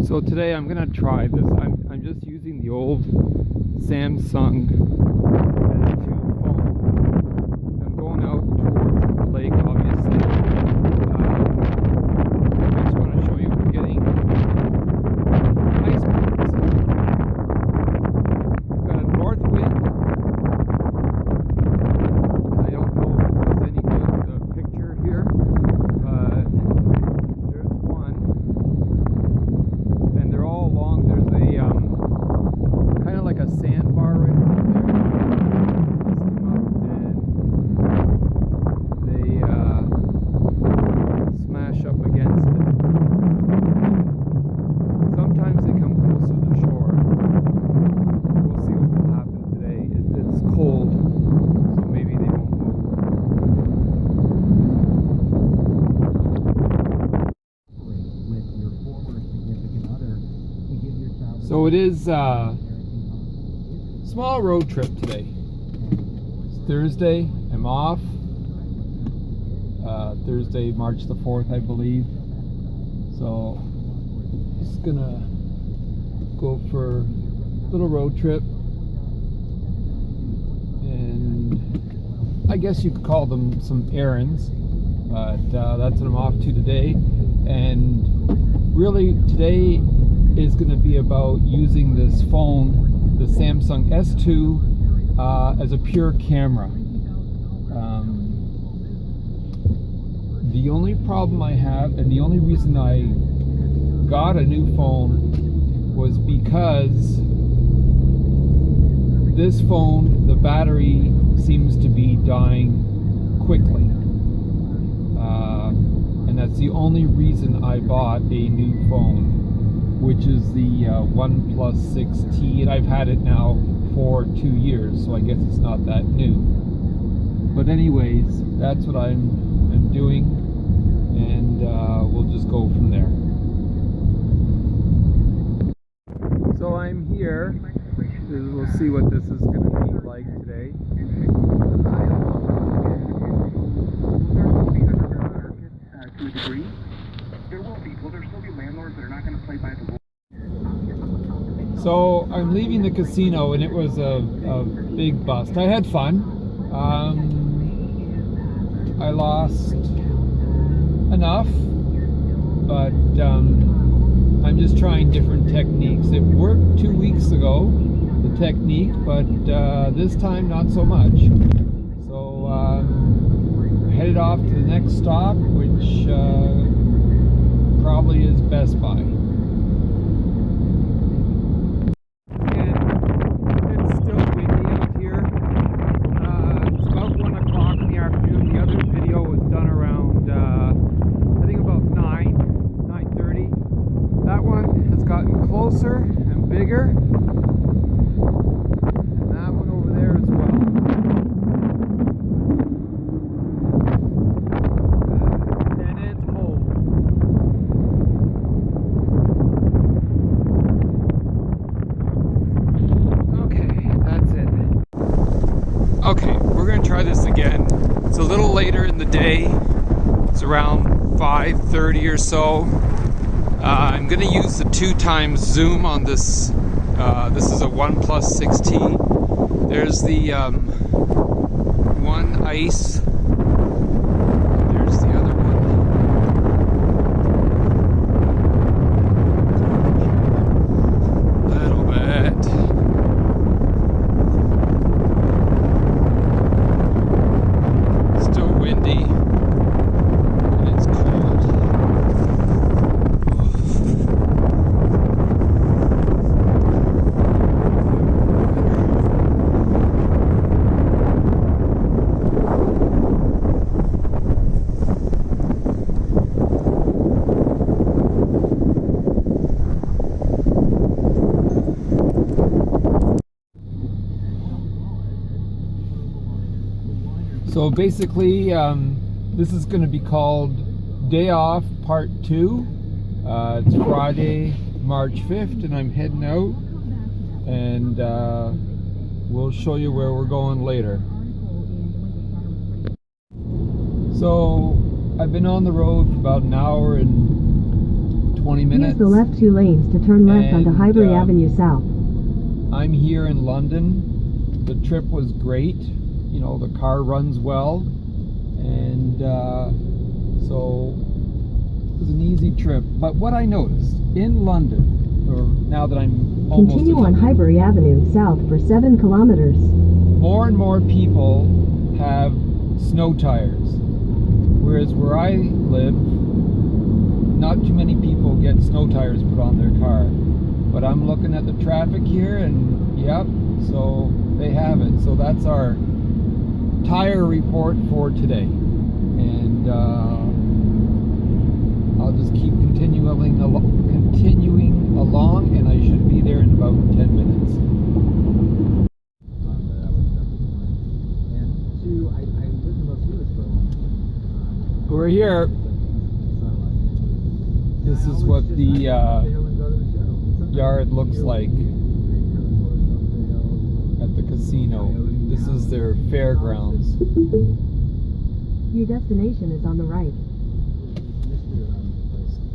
So today I'm gonna try this. I'm just using the old Samsung S2 phone. I'm going out towards the lake, obviously. I just want to show you we're getting nice winds. We've got a north wind. I don't know if this is any good the picture here, but there's one. And they're all along. There's a kind of like a sandbar right there. Just come up and they smash up against it. Sometimes they come close to the shore. We'll see what will happen today. It's cold, so maybe they won't move. So it is a small road trip today. It's Thursday. I'm off. Thursday, March the 4th, I believe. So just gonna go for a little road trip, and I guess you could call them some errands, but that's what I'm off to today. And really today is going to be about using this phone, the Samsung S2, as a pure camera. The only problem I have, and the only reason I got a new phone, was because this phone, the battery seems to be dying quickly. And that's the only reason I bought a new phone, which is the OnePlus 6T, and I've had it now for 2 years, so I guess it's not that new. But anyways, that's what I'm doing, and we'll just go from there. So I'm here. We'll see what this is going to be like today. To a degree, there will be. Will there still be landlords that are not going to play by the rules? So I'm leaving the casino, and it was a big bust. I had fun. I lost enough, but I'm just trying different techniques. It worked 2 weeks ago, the technique, but this time not so much. So headed off to the next stop, which probably is Best Buy. Closer and bigger, and that one over there as well. And it's cold. Okay, that's it. Okay, we're going to try this again. It's a little later in the day. It's around 5:30 or so. I'm going to use the 2x zoom on this. This is a OnePlus 6T. There's the one ice. There's the other one. A little bit. Still windy. And it's cold. So basically, this is going to be called Day Off Part 2. It's Friday, March 5th, and I'm heading out, and we'll show you where we're going later. So I've been on the road for about an hour and 20 minutes. Use the left 2 lanes to turn left onto Highbury Avenue South. I'm here in London. The trip was great. You know, the car runs well. And so it was an easy trip. But what I noticed in London, or now that I'm almost... Continue on Highbury Avenue South for 7 kilometers. More and more people have snow tires. Whereas where I live, not too many people get snow tires put on their car. But I'm looking at the traffic here and yep, so they have it. So that's our tire report for today. And I'll just keep continuing along and I should be there in about 10 minutes. We're here. This is what the yard looks like at the casino. This is their fairgrounds. Your destination is on the right.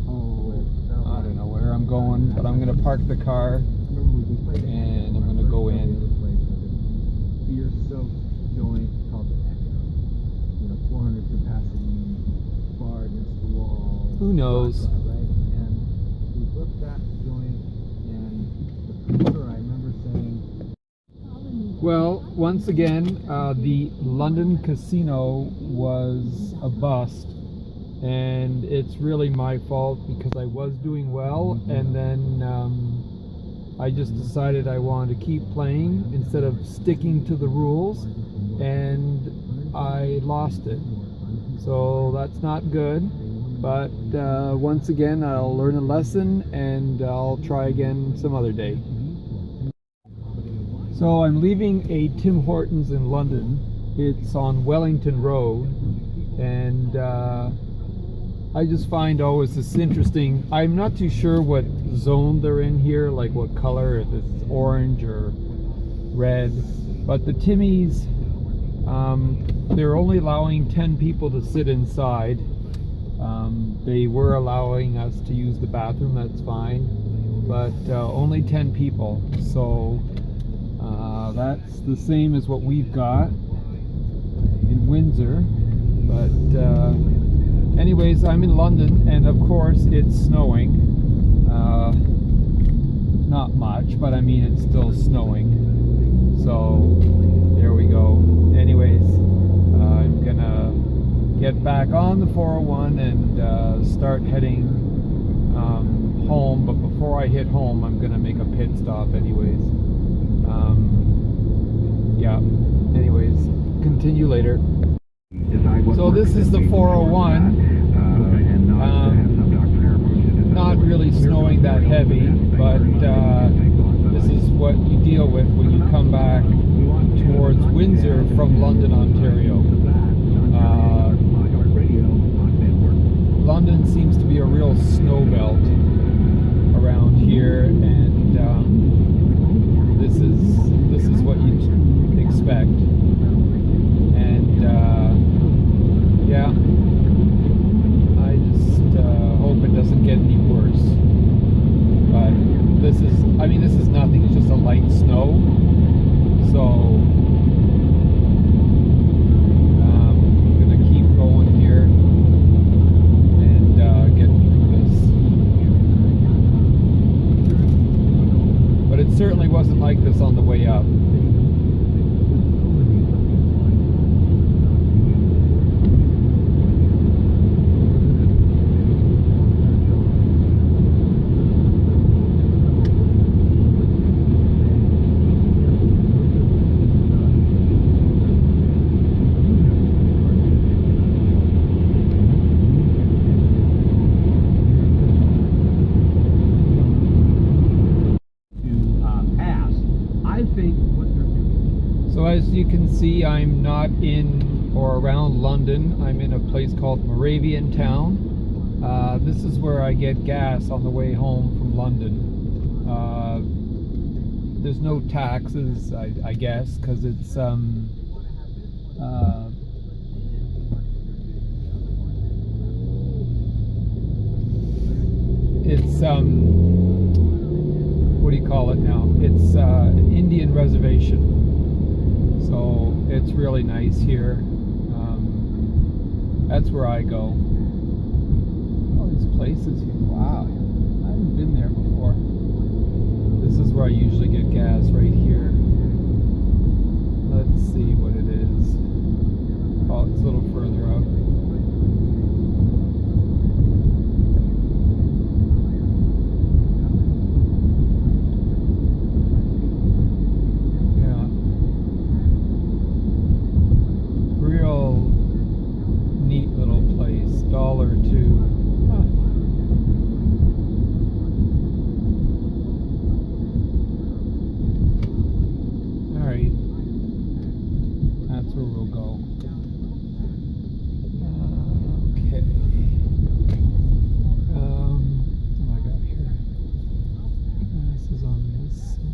Oh, I don't know where I'm going, but I'm going to park the car and I'm going to go in. Joint called the Echo. 400 capacity bar against the wall. Who knows? Right? And we booked that joint, and the promoter, I remember saying. Well, once again, the London casino was a bust, and it's really my fault because I was doing well, and then I just decided I wanted to keep playing instead of sticking to the rules, and I lost it. So that's not good, but once again I'll learn a lesson and I'll try again some other day. So I'm leaving a Tim Hortons in London. It's on Wellington Road, and I just find always this interesting. I'm not too sure what zone they're in here, like what color, if it's orange or red, but the Timmies, they're only allowing 10 people to sit inside. They were allowing us to use the bathroom, that's fine, but only 10 people. So that's the same as what we've got in Windsor. But anyways, I'm in London, and of course it's snowing. Not much, but I mean it's still snowing. So there we go. Anyways, I'm gonna get back on the 401 and start heading home. But before I hit home, I'm gonna make a pit stop anyways. Yeah, anyways, continue later. So this is the 401. Not really snowing that heavy, but this is what you deal with when you come back towards Windsor from London, Ontario. London seems to be a real snow belt around here, and this is what you expect. And yeah, I just hope it doesn't get any worse. But this is nothing. It's just a light snow. So I'm gonna keep going here and get through this. But it certainly wasn't like this on the way up. So as you can see, I'm not in or around London. I'm in a place called Moravian Town. This is where I get gas on the way home from London. There's no taxes, I guess, because it's what do you call it now? It's an Indian reservation, so it's really nice here. That's where I go. All these places here. Wow, I haven't been there before. This is where I usually get gas, right here. Let's see what it is. Oh, it's a little further out. Yeah. Real neat little place. $1.02. Huh. Alright. That's where we'll go. Okay. What do I got here? This is on this side.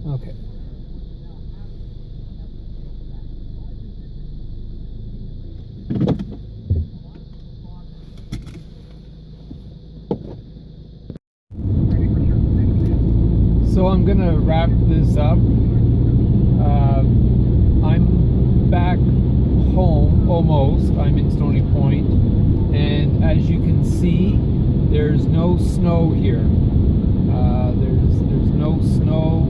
Okay. So I'm gonna wrap this up. I'm back home almost. I'm in Stony Point, and as you can see, there's no snow here. There's no snow.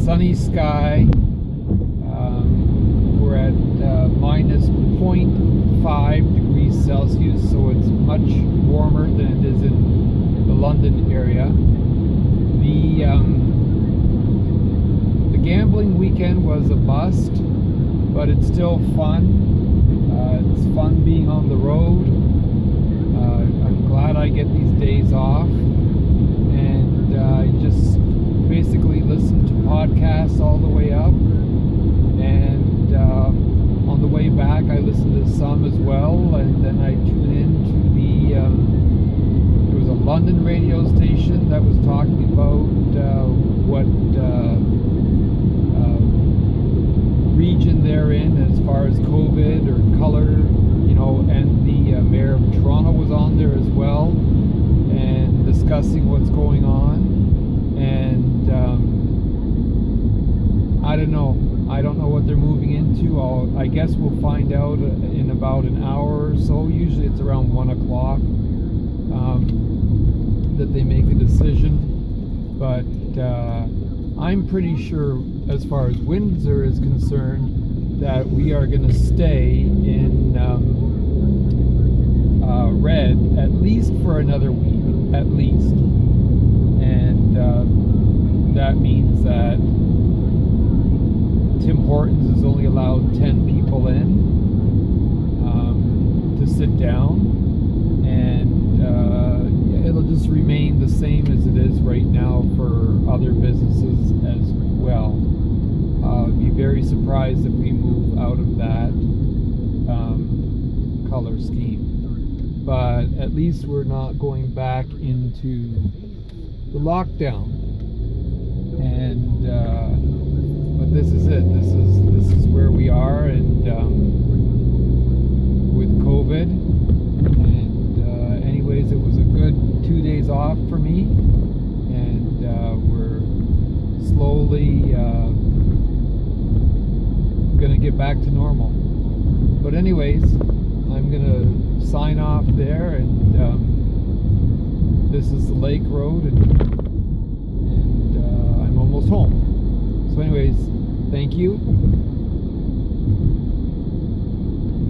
Sunny sky. We're at minus 0.5 degrees Celsius, so it's much warmer than it is in the London area. The gambling weekend was a bust, but it's still fun. It's fun being on the road. I'm glad I get these days off, and I just basically listen to podcasts all the way up, and on the way back I listen to some as well, and then I tune in to there was a London radio station that was talking about what region they're in as far as COVID or color, and the mayor of Toronto was on there as well, and discussing what's going on. And I don't know what they're moving into. I guess we'll find out in about an hour or so. Usually it's around 1 o'clock that they make a decision, but I'm pretty sure as far as Windsor is concerned that we are going to stay in red at least for another week, at least. And that means that Tim Hortons is only allowed 10 people in to sit down, and it'll just remain the same as it is right now for other businesses as well. I'd be very surprised if we move out of that color scheme. But at least we're not going back into the lockdown. And but this is it. This is where we are, and with COVID. And anyways, it was a good 2 days off for me, and we're slowly gonna get back to normal. But anyways, I'm gonna sign off there, and this is the Lake Road, and I'm almost home. So anyways, thank you.